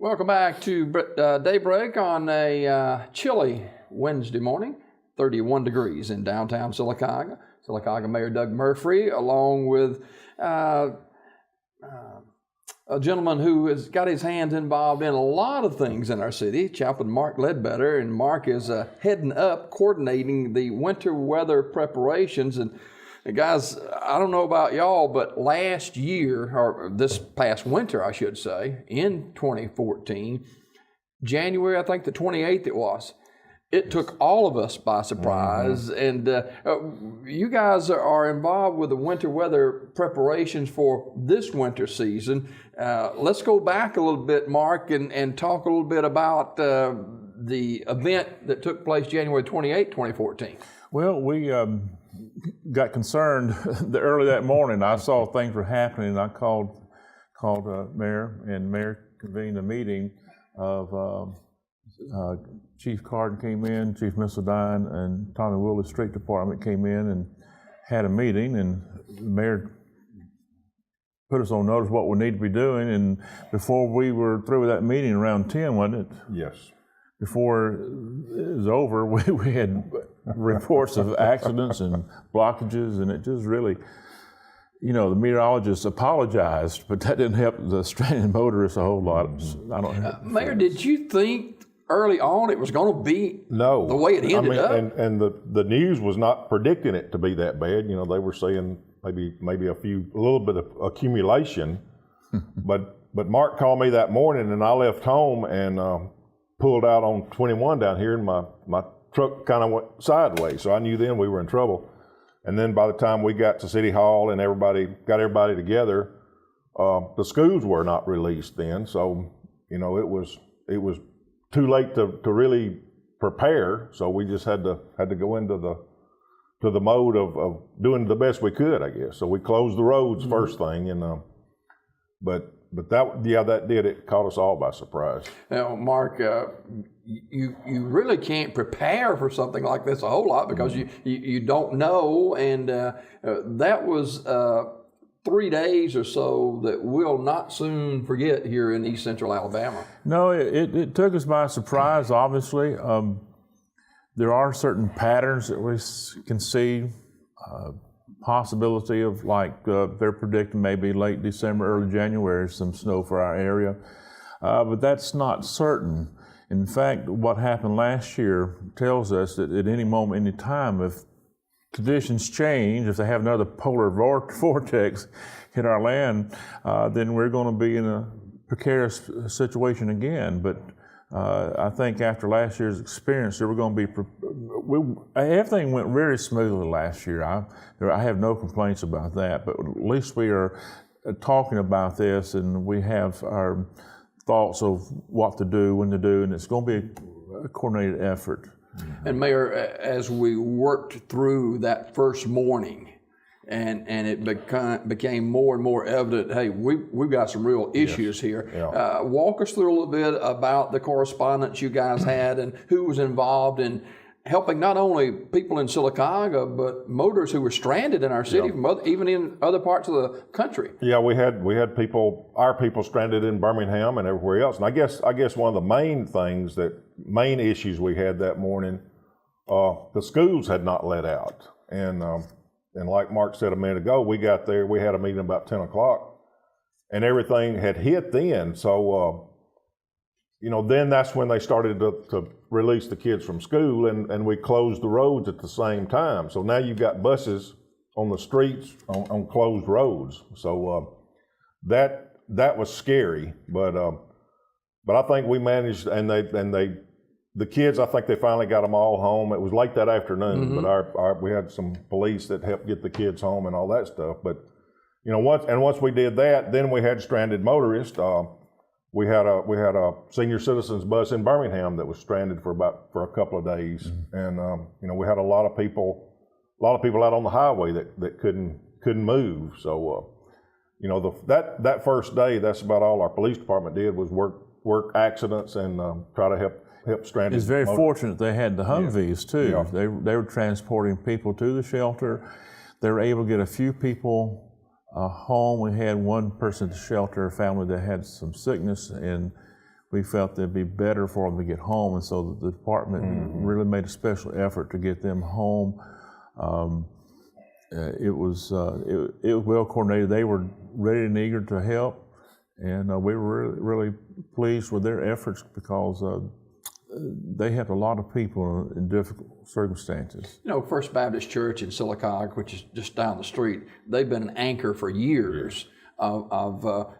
Welcome back to Daybreak on a chilly Wednesday morning, 31 degrees in downtown Sylacauga. Sylacauga Mayor Doug Murphree, along with a gentleman who has got his hands involved in a lot of things in our city, Chaplain Mark Ledbetter, and Mark is heading up, coordinating the winter weather preparations. And guys, I don't know about y'all, but last year, or this past winter, I should say, in 2014, January, I think the 28th it was, it took all of us by surprise. And you guys are involved with the winter weather preparations for this winter season. Let's go back a little bit, Mark, and talk a little bit about the event that took place January 28, 2014. Well, we got concerned early that morning. I saw things were happening. I called Mayor, and Mayor convened a meeting of Chief Carden came in, Chief Missildine, and Tommy Willis Street Department came in and had a meeting, and the Mayor put us on notice what we need to be doing. And before we were through with that meeting, around 10, wasn't it? Yes. Before it was over, we had reports of accidents and blockages, and it just really, the meteorologist apologized, but that didn't help the stranded motorists a whole lot. I don't. Mayor, did you think early on it was going to be the way it ended up? And the news was not predicting it to be that bad. They were saying maybe a little bit of accumulation, but Mark called me that morning, and I left home and pulled out on 21 down here, and my truck kind of went sideways. So I knew then we were in trouble. And then by the time we got to City Hall and got everybody together, the schools were not released then. So, it was too late to really prepare. So we just had to go into the mode of doing the best we could, I guess. So we closed the roads first thing, and but it caught us all by surprise. Now, Mark, you really can't prepare for something like this a whole lot because you don't know, and that was 3 days or so that we'll not soon forget here in East Central Alabama. No, it took us by surprise, obviously. There are certain patterns that we can see. Possibility of they're predicting maybe late December, early January, some snow for our area. But that's not certain. In fact, what happened last year tells us that at any moment, any time, if conditions change, if they have another polar vortex hit our land, then we're going to be in a precarious situation again. But I think after last year's experience, we're going to be. Everything went very smoothly last year. I have no complaints about that. But at least we are talking about this, and we have our thoughts of what to do, when to do, and it's going to be a coordinated effort. And Mayor, as we worked through that first morning, and it became more and more evident, hey, we've got some real issues here. Yeah. Walk us through a little bit about the correspondence you guys had and who was involved in helping not only people in Sylacauga, but motorists who were stranded in our city, even in other parts of the country. Yeah, we had our people stranded in Birmingham and everywhere else. And I guess one of the main issues we had that morning, the schools had not let out. And like Mark said a minute ago, we got there, we had a meeting about 10 o'clock, and everything had hit then. So, then that's when they started to release the kids from school, and we closed the roads at the same time. So now you've got buses on the streets on closed roads. So that was scary, but I think we managed, and the kids, I think they finally got them all home. It was late that afternoon, but we had some police that helped get the kids home and all that stuff. But once we did that, then we had stranded motorists. We had a senior citizens bus in Birmingham that was stranded for a couple of days, and we had a lot of people out on the highway that couldn't move. So that first day, that's about all our police department did was work accidents and try to help stranded. It's very fortunate they had the Humvees too. Yeah. They were transporting people to the shelter. They were able to get a few people home. We had one person at the shelter, a family that had some sickness, and we felt it'd be better for them to get home, and so the department really made a special effort to get them home. It was well coordinated. They were ready and eager to help, and we were really pleased with their efforts because they had a lot of people in difficult circumstances. You know, First Baptist Church in Sylacauga, which is just down the street, they've been an anchor for years.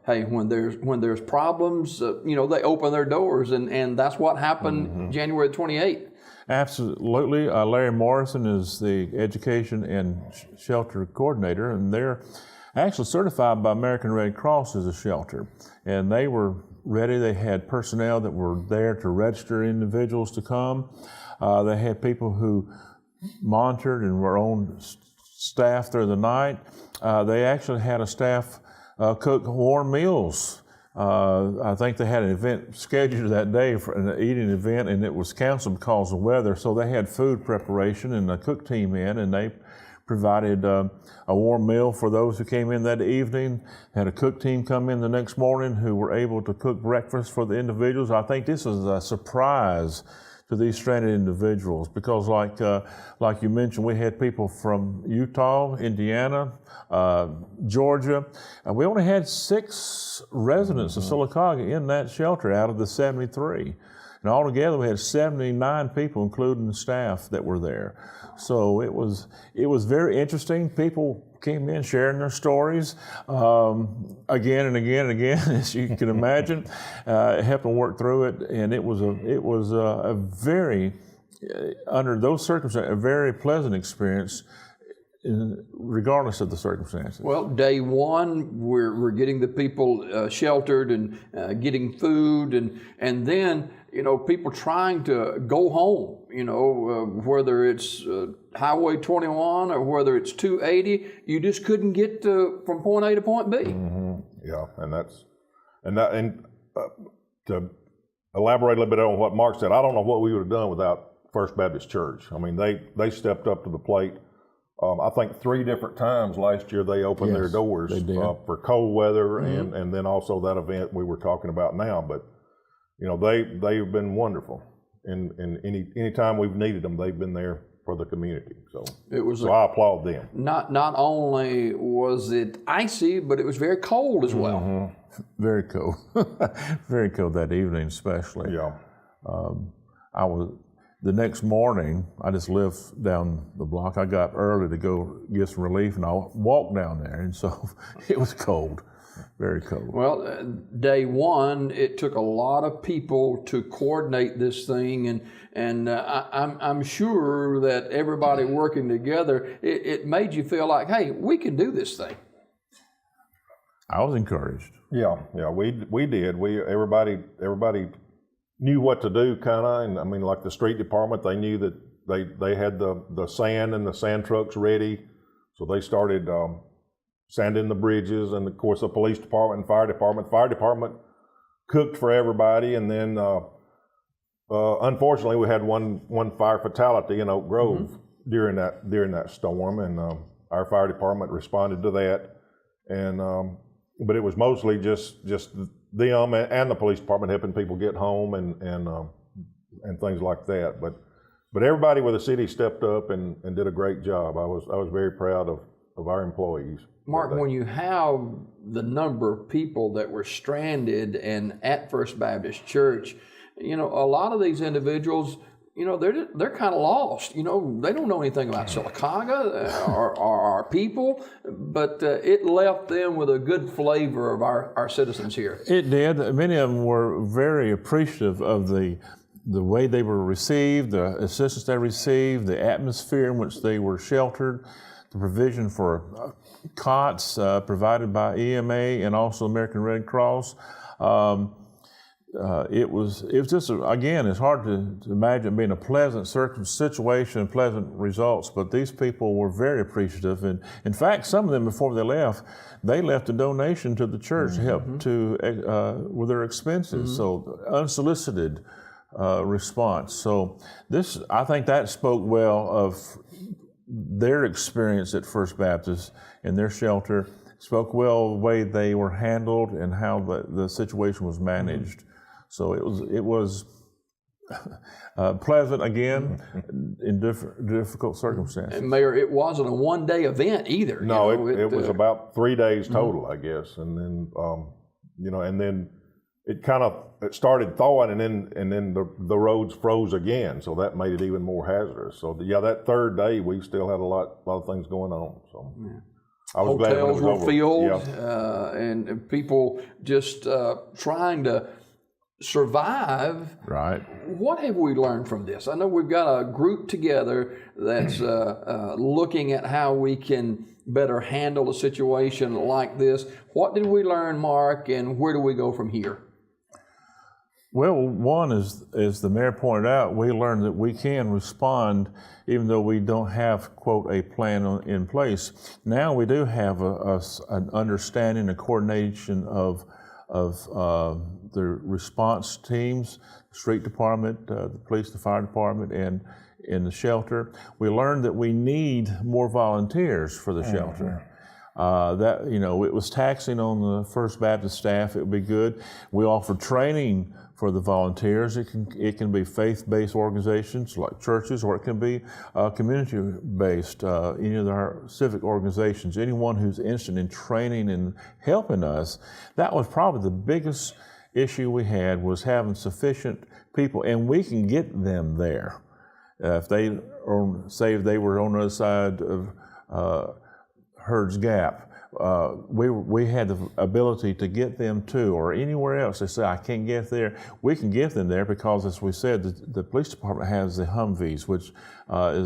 Hey, when there's problems, you know, they open their doors, and that's what happened January 28th. Absolutely. Larry Morrison is the education and shelter coordinator, and they're actually certified by American Red Cross as a shelter. And they were ready. They had personnel that were there to register individuals to come. They had people who monitored and were on staff through the night. They actually had a staff cook warm meals. I think they had an event scheduled that day for an eating event, and it was canceled because of weather. So they had food preparation and a cook team in, and they provided a warm meal for those who came in that evening. Had a cook team come in the next morning who were able to cook breakfast for the individuals. I think this is a surprise to these stranded individuals because, like you mentioned, we had people from Utah, Indiana, Georgia. We only had 6 residents of Sylacauga in that shelter out of the 73. And altogether we had 79 people, including the staff that were there. So it was very interesting. People came in sharing their stories again and again and again, as you can imagine, helped them work through it. And it was a very, under those circumstances, a very pleasant experience, regardless of the circumstances. Well, day one, we're getting the people sheltered and getting food, and then, you know, people trying to go home, you know, whether it's Highway 21 or whether it's 280, you just couldn't get from point A to point B. Yeah, and to elaborate a little bit on what Mark said, I don't know what we would have done without First Baptist Church. I mean, they stepped up to the plate. I think 3 different times last year they opened their doors for cold weather and then also that event we were talking about now. But you know, they've been wonderful, and any time we've needed them, they've been there for the community. So I applaud them. Not only was it icy, but it was very cold as well. Very cold, very cold that evening, especially. Yeah. The next morning, I just lived down the block. I got early to go get some relief, and I walked down there, and so it was cold, very cold. Well, day one, it took a lot of people to coordinate this thing, and I'm sure that everybody working together, it made you feel like, hey, we can do this thing. I was encouraged. Yeah, we did. Everybody knew what to do, kind of, and I mean, like the street department, they knew that they had the sand and the sand trucks ready, so they started sanding the bridges, and of course the police department and fire department cooked for everybody, and then unfortunately we had one fire fatality in Oak Grove during that storm, and our fire department responded to that, and but it was mostly just them and the police department helping people get home and things like that. But everybody with the city stepped up and did a great job. I was very proud of our employees. Mark, when you have the number of people that were stranded and at First Baptist Church, you know, a lot of these individuals, you know, they're kind of lost. You know, they don't know anything about Sylacauga or our people, but it left them with a good flavor of our citizens here. It did. Many of them were very appreciative of the way they were received, the assistance they received, the atmosphere in which they were sheltered, the provision for cots provided by EMA and also American Red Cross. It was just, again, it's hard to imagine being a pleasant situation, pleasant results, but these people were very appreciative. And in fact, some of them, before they left a donation to the church to help with their expenses. So unsolicited response. So I think that spoke well of their experience at First Baptist and their shelter, spoke well of the way they were handled and how the situation was managed. So it was pleasant again in difficult circumstances. And Mayor, it wasn't a one-day event either. No, it was about 3 days total, I guess, and then and then it started thawing, and then the roads froze again, so that made it even more hazardous. So that third day we still had a lot of things going on. So I was glad when it was Hotels over. were filled, Yeah. and people just trying to survive. Right. What have we learned from this? I know we've got a group together that's looking at how we can better handle a situation like this. What did we learn, Mark, and where do we go from here? Well, one is, as the mayor pointed out, we learned that we can respond even though we don't have, quote, a plan in place. Now we do have an understanding, a coordination of the response teams, street department, the police, the fire department, and in the shelter. We learned that we need more volunteers for the shelter. It was taxing on the First Baptist staff. It would be good. We offer training for the volunteers. It can be faith-based organizations like churches, or it can be community-based, any of our civic organizations. Anyone who's interested in training and helping us. That was probably the biggest issue we had, was having sufficient people, and we can get them there. If they were on the other side of Herd's Gap, we had the ability to get them to, or anywhere else. They say, I can't get there. We can get them there because, as we said, the police department has the Humvees, which is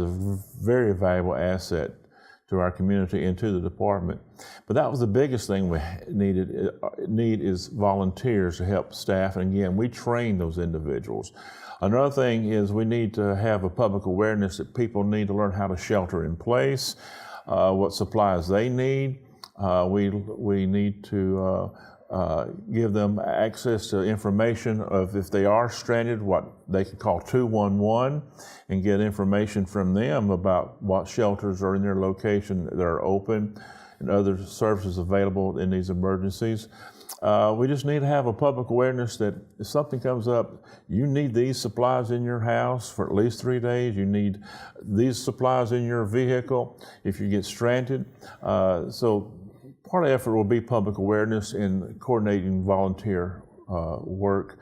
a very valuable asset to our community and to the department. But that was the biggest thing we need is volunteers to help staff. And again, we train those individuals. Another thing is we need to have a public awareness that people need to learn how to shelter in place, what supplies they need. We need to give them access to information of if they are stranded, what they can call 211 and get information from them about what shelters are in their location that are open and other services available in these emergencies. We just need to have a public awareness that if something comes up, you need these supplies in your house for at least 3 days. You need these supplies in your vehicle if you get stranded. So part of the effort will be public awareness and coordinating volunteer work,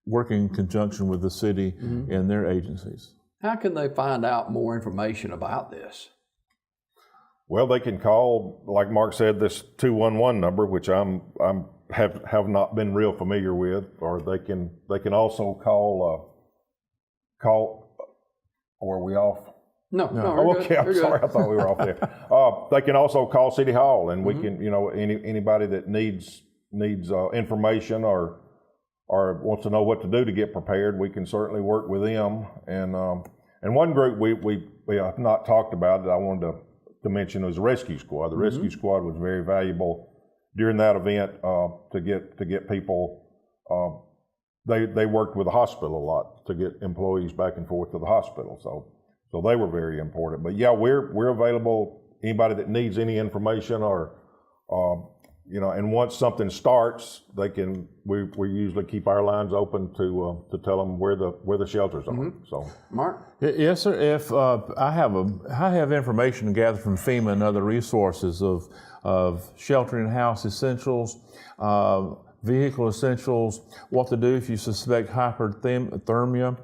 working in conjunction with the city and their agencies. How can they find out more information about this? Well, they can call, like Mark said, this 211 number, which I'm have not been real familiar with, or they can also call. Or are we off? No. Oh, okay. I'm sorry. I thought we were off there. They can also call City Hall, and we can, anybody that needs information or wants to know what to do to get prepared, we can certainly work with them. And one group we have not talked about that I wanted to mention was the rescue squad. The rescue squad was very valuable during that event to get people. They worked with the hospital a lot to get employees back and forth to the hospital. So they were very important. But yeah, we're available. Anybody that needs any information or and once something starts, we usually keep our lines open to tell them where the shelters are. So Mark? Yes, sir. If I have information gathered from FEMA and other resources of sheltering house essentials, vehicle essentials, what to do if you suspect hypothermia,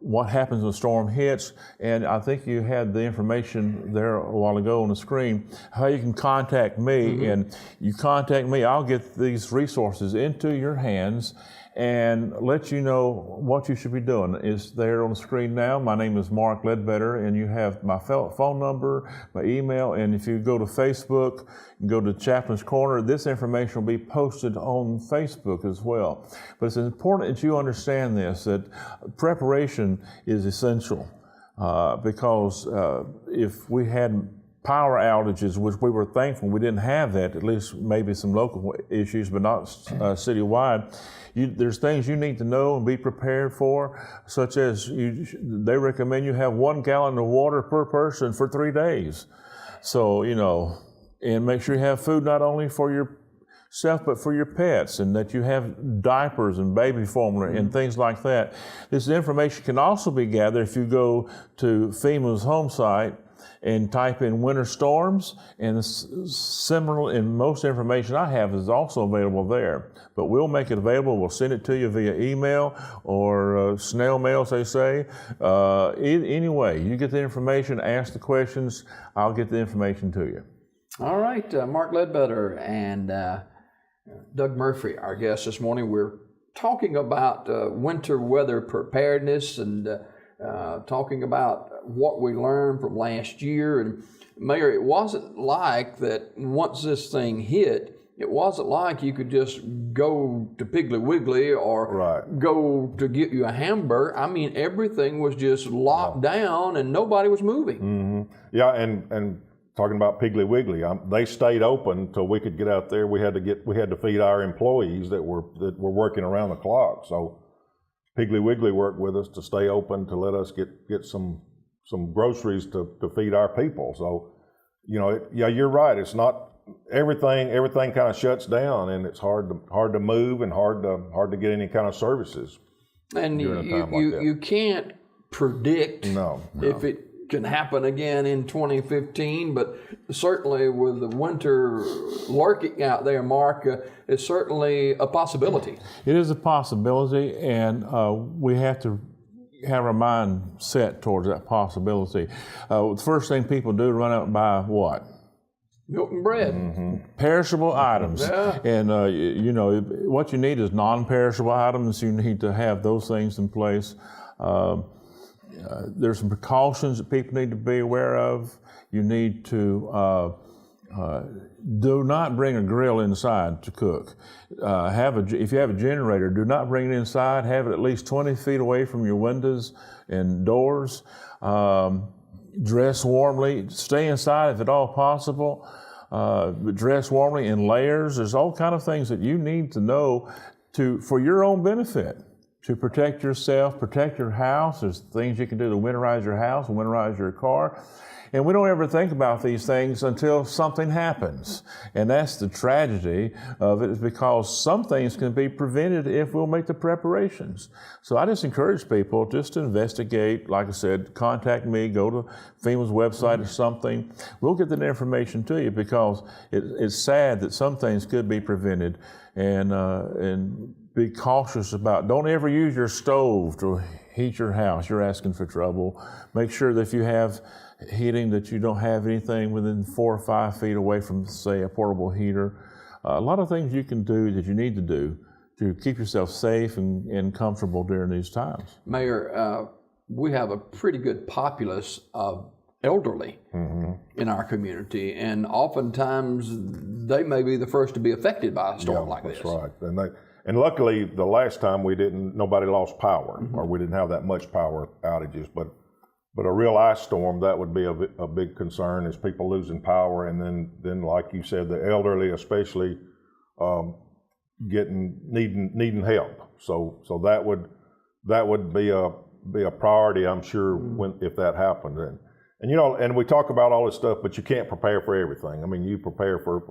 what happens when a storm hits, and I think you had the information there a while ago on the screen, how you can contact me, and you contact me, I'll get these resources into your hands and let you know what you should be doing. It's there on the screen now. My name is Mark Ledbetter, and you have my phone number, my email, and if you go to Facebook, go to Chaplain's Corner, this information will be posted on Facebook as well. But it's important that you understand this, that preparation is essential because if we had power outages, which we were thankful we didn't have that, at least maybe some local issues, but not citywide. There's things you need to know and be prepared for, such as they recommend you have 1 gallon of water per person for 3 days. So, and make sure you have food not only for self, but for your pets, and that you have diapers and baby formula and things like that. This information can also be gathered if you go to FEMA's home site and type in winter storms, and similar, and most information I have is also available there. But we'll make it available. We'll send it to you via email or snail mail, as they say. Anyway, you get the information, ask the questions, I'll get the information to you. All right, Mark Ledbetter and Doug Murphree, our guests this morning. We're talking about winter weather preparedness and talking about what we learned from last year. And Mayor, it wasn't like that once this thing hit, it wasn't like you could just go to Piggly Wiggly or go to get you a hamburger. I mean, everything was just locked down and nobody was moving. Mm-hmm. Yeah, and talking about Piggly Wiggly, they stayed open until we could get out there. We had to feed our employees that were working around the clock. So Piggly Wiggly worked with us to stay open, to let us get some groceries to feed our people. So, you're right. It's not everything kind of shuts down, and it's hard to move and hard to get any kind of services. And you can't predict if it can happen again in 2015, but certainly with the winter lurking out there, Mark, it's certainly a possibility. It is a possibility, and we have to have our mind set towards that possibility. The first thing people do is run out and buy what? Milk and bread. Perishable items. Yeah. And, what you need is non-perishable items. You need to have those things in place. There's some precautions that people need to be aware of. You need to do not bring a grill inside to cook. If you have a generator, do not bring it inside. Have it at least 20 feet away from your windows and doors. Dress warmly. Stay inside if at all possible. Dress warmly in layers. There's all kind of things that you need to know for your own benefit. To protect yourself, protect your house. There's things you can do to winterize your house, winterize your car. And we don't ever think about these things until something happens. And that's the tragedy of it, is because some things can be prevented if we'll make the preparations. So I just encourage people just to investigate. Like I said, contact me, go to FEMA's website or something. We'll get that information to you, because it's sad that some things could be prevented. And be cautious about, don't ever use your stove to heat your house. You're asking for trouble. Make sure that if you have heating, that you don't have anything within 4 or 5 feet away from, say, a portable heater. A lot of things you can do that you need to do to keep yourself safe and comfortable during these times. Mayor, we have a pretty good populace of elderly in our community, and oftentimes they may be the first to be affected by a storm like this. That's right. And luckily, the last time nobody lost power, or we didn't have that much power outages. But a real ice storm, that would be a big concern, is people losing power, and then like you said, the elderly especially needing help. So that would be a priority, I'm sure, if that happened. And we talk about all this stuff, but you can't prepare for everything. I mean, you prepare for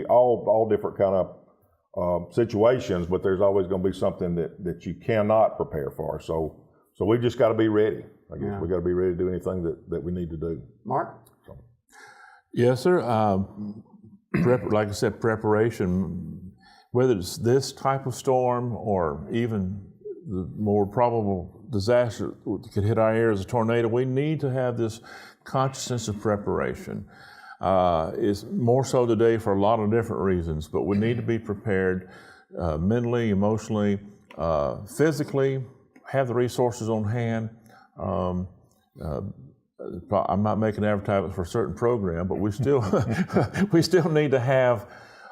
all different kind of situations, but there's always going to be something that you cannot prepare for. So we just got to be ready. I guess we got to be ready to do anything that we need to do. Mark? Yes, sir. Like I said, preparation, whether it's this type of storm or even the more probable disaster that could hit our area as a tornado, we need to have this consciousness of preparation. Is more so today for a lot of different reasons, but we need to be prepared mentally, emotionally, physically, have the resources on hand. I'm not making advertisements for a certain program, but we still need to have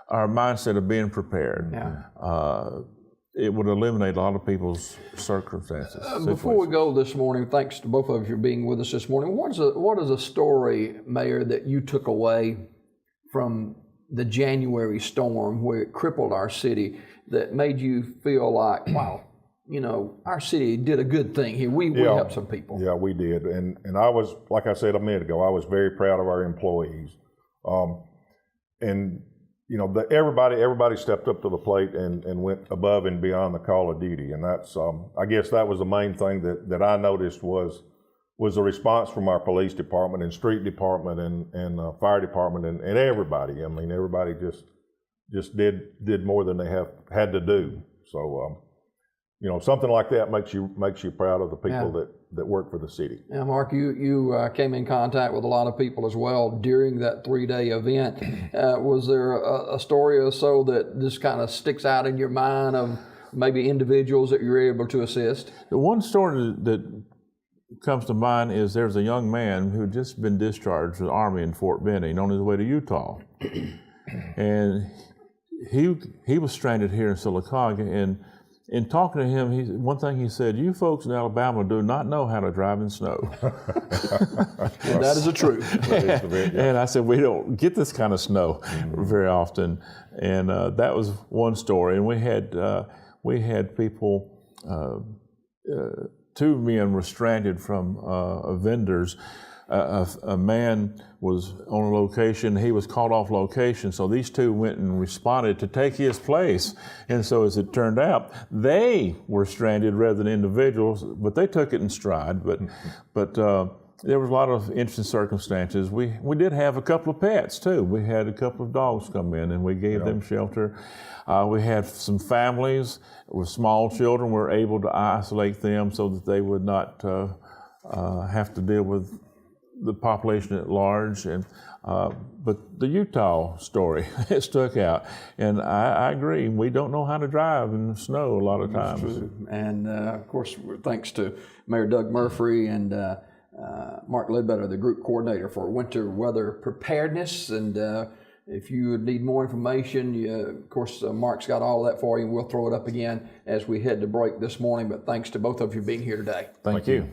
our mindset of being prepared. Yeah. It would eliminate a lot of people's circumstances. Before we go this morning, thanks to both of you for being with us this morning. What is a story, Mayor, that you took away from the January storm where it crippled our city that made you feel like, wow, our city did a good thing here. We helped some people. Yeah, we did. And I was, like I said a minute ago, I was very proud of our employees. And everybody stepped up to the plate and went above and beyond the call of duty, and that's I guess that was the main thing that I noticed was the response from our police department and street department and fire department and everybody. I mean, everybody just did more than they had to do. So something like that makes you proud of the people that work for the city. Now, Mark, you came in contact with a lot of people as well during that 3-day event. Was there a story or so that just kind of sticks out in your mind of maybe individuals that you were able to assist? The one story that comes to mind is there's a young man who had just been discharged from the Army in Fort Benning on his way to Utah. And he was stranded here in Sylacauga, and in talking to him, one thing he said, "You folks in Alabama do not know how to drive in snow." And that is the truth. And I said, we don't get this kind of snow very often. And that was one story. And we had people, 2 men were stranded from vendors. A man was on a location, he was caught off location, so these 2 went and responded to take his place. And so as it turned out, they were stranded rather than individuals, but they took it in stride. But there was a lot of interesting circumstances. We did have a couple of pets too. We had a couple of dogs come in and we gave them shelter. We had some families with small children. We were able to isolate them so that they would not have to deal with the population at large. And but the Utah story, it stuck out. And I agree, we don't know how to drive in the snow a lot of times. And of course, thanks to Mayor Doug Murphree and Mark Ledbetter, the group coordinator for winter weather preparedness. And if you need more information, of course, Mark's got all that for you, and we'll throw it up again as we head to break this morning. But thanks to both of you being here today. Thank you.